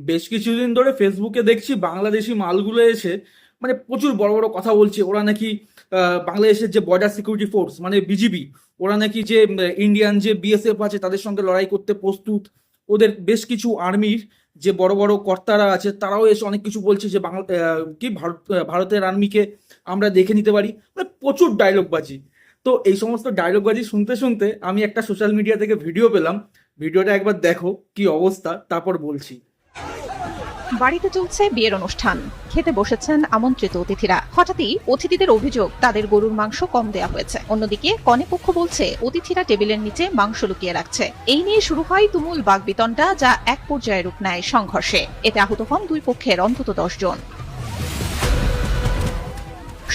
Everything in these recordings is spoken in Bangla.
বেশ কিছুদিন ধরে ফেসবুকে দেখছি বাংলাদেশি মালগুলো এসে মানে প্রচুর বড় বড় কথা বলছে। ওরা নাকি বাংলাদেশের যে বর্ডার সিকিউরিটি ফোর্স মানে বিজিবি, ওরা নাকি যে ইন্ডিয়ান যে বিএসএফ আছে তাদের সঙ্গে লড়াই করতে প্রস্তুত। ওদের বেশ কিছু আর্মির যে বড় বড় কর্তারা আছে তারাও এসে অনেক কিছু বলছে যে বাংলা কি ভারতের আর্মিকে আমরা দেখে নিতে পারি। মানে প্রচুর ডায়লগবাজি। তো এই সমস্ত ডায়লগবাজি শুনতে শুনতে আমি একটা সোশ্যাল মিডিয়া থেকে ভিডিও পেলাম। ভিডিওটা একবার দেখো কি অবস্থা, তারপর বলছি। বাড়িতে চলছে বিয়ের অনুষ্ঠান। খেতে বসেছেন আমন্ত্রিত অতিথিরা। হঠাৎই অতিথিদের অভিযোগ তাদের গরুর মাংস কম দেয়া হয়েছে। অন্যদিকে কনে পক্ষ বলছে অতিথিরা টেবিলের নিচে মাংস লুকিয়ে রাখছে। এই নিয়ে শুরু হয় তুমুল বাগবিতণ্ডা, যা এক পর্যায়ে রূপ নেয় সংঘর্ষে। এতে আহত হন দুই পক্ষের অন্তত 10 জন।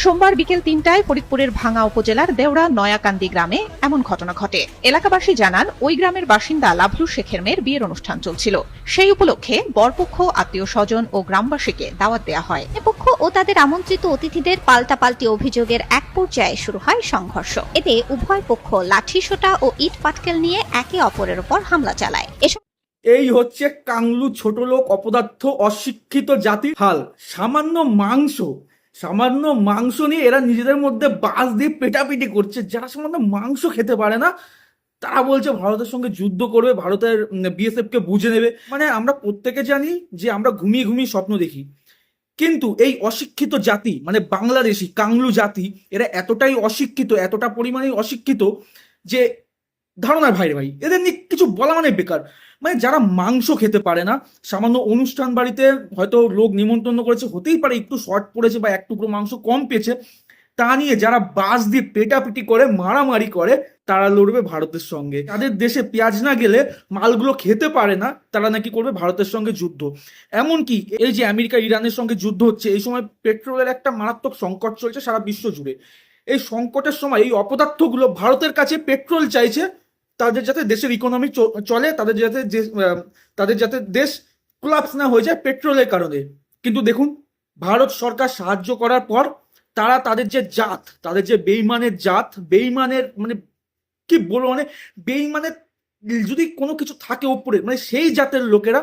সোমবার বিকেল 3টায় ফরিদপুরের ভাঙ্গা উপজেলার দেওড়া নয়াকান্দি গ্রামে এমন ঘটনা ঘটে। এলাকাবাসী জানান, ওই গ্রামের বাসিন্দা লাভলু শেখের মেয়ের বিয়ের অনুষ্ঠান চলছিল। সেই উপলক্ষে বরপক্ষ, আত্মীয় স্বজন ও গ্রামবাসীকে দাওয়াত দেওয়া হয়। পক্ষ ও তাদের আমন্ত্রিত অতিথিদের পাল্টাপাল্টি অভিযোগের এক পর্যায়ে শুরু হয় সংঘর্ষ। এতে উভয় পক্ষ লাঠি সোঁটা ও ইট পাটকেল নিয়ে একে অপরের উপর হামলা চালায়। এই হচ্ছে কাংলু ছোট লোক অপদার্থ অশিক্ষিত জাতির হাল। সামান্য মাংস নিয়ে এরা নিজেদের মধ্যে বাস দিয়ে পেটাপিটি করছে। যারা সামান্য মাংস খেতে পারে না তারা বলছে ভারতের সঙ্গে যুদ্ধ করবে, ভারতের বিএসএফ কে বুঝে নেবে। মানে আমরা প্রত্যেকে জানি যে আমরা ঘুমিয়ে ঘুমিয়ে স্বপ্ন দেখি, কিন্তু এই অশিক্ষিত জাতি মানে বাংলাদেশি কাংলু জাতি, এরা এতটাই অশিক্ষিত, এতটা পরিমাণে অশিক্ষিত যে ধারণার বাইরে। ভাই এদের নিয়ে কিছু বলা মানে বেকার। মানে যারা মাংস খেতে পারে না, সামান্য অনুষ্ঠান বাড়িতে হয়তো লোক নিমন্ত্রণ করেছে, হতেই পারে একটু শর্ট পড়েছে বা এক টুকরো মাংস কম পেয়েছে, তা নিয়ে যারা বাস দিয়ে পেটাপিটি করে মারামারি করে তারা লড়বে ভারতের সঙ্গে। তাদের দেশে পেঁয়াজ না গেলে মালগুলো খেতে পারে না, তারা নাকি করবে ভারতের সঙ্গে যুদ্ধ। এমনকি এই যে আমেরিকা ইরানের সঙ্গে যুদ্ধ হচ্ছে, এই সময় পেট্রোলের একটা মারাত্মক সংকট চলছে সারা বিশ্ব জুড়ে। এই সংকটের সময় এই অপদার্থগুলো ভারতের কাছে পেট্রোল চাইছে, তাদের যাতে দেশের ইকোনমি চলে, তাদের যাতে দেশ কোলাপস না হয়ে যায় পেট্রোলের কারণে। কিন্তু দেখুন, ভারত সরকার সাহায্য করার পর তারা তাদের যে বেইমানের জাত, বেইমানের মানে কি বলবো, মানে বেইমানের যদি কোনো কিছু থাকে ওপরে, মানে সেই জাতের লোকেরা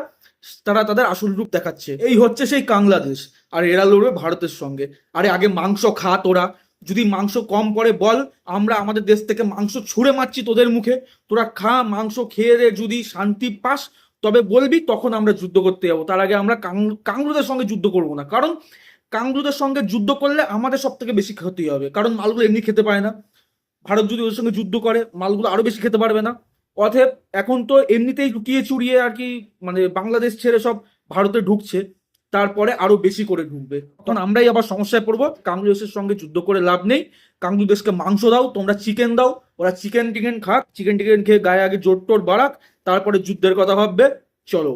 তারা তাদের আসল রূপ দেখাচ্ছে। এই হচ্ছে সেই বাংলাদেশ, আর এরা লড়বে ভারতের সঙ্গে। আরে আগে মাংস খা তোরা, যদি মাংস কম পড়ে বল, আমরা আমাদের দেশ থেকে মাংস ছুঁড়ে মারছি তোদের মুখে। তোরা খা, মাংস খেয়ে রে, যদি শান্তি পাস তবে বলবি, তখন আমরা যুদ্ধ করতে যাবো। তার আগে আমরা কাংলুদের সঙ্গে যুদ্ধ করবো না, কারণ কাংলুদের সঙ্গে যুদ্ধ করলে আমাদের সব থেকে বেশি ক্ষতি হবে, কারণ মালগুলো এমনি খেতে পারে না। ভারত যদি ওদের সঙ্গে যুদ্ধ করে মালগুলো আরো বেশি খেতে পারবে না। অতএব এখন তো এমনিতেই লুকিয়ে চুরিয়ে আর কি, মানে বাংলাদেশ ছেড়ে সব ভারতে ঢুকছে, তারপরে আরো বেশি করে ঢুকবে। তখন আমরাই আবার সমস্যায় পড়বো। কাংলাদেশের সঙ্গে যুদ্ধ করে লাভ নেই। কাংলাদেশকে মাংস দাও, তোমরা চিকেন দাও, ওরা চিকেন টিকেন খাক, চিকেন টিকেন খেয়ে গায়ে আগে জোর টোর বাড়াক, তারপরে যুদ্ধের কথা ভাববে। চলো।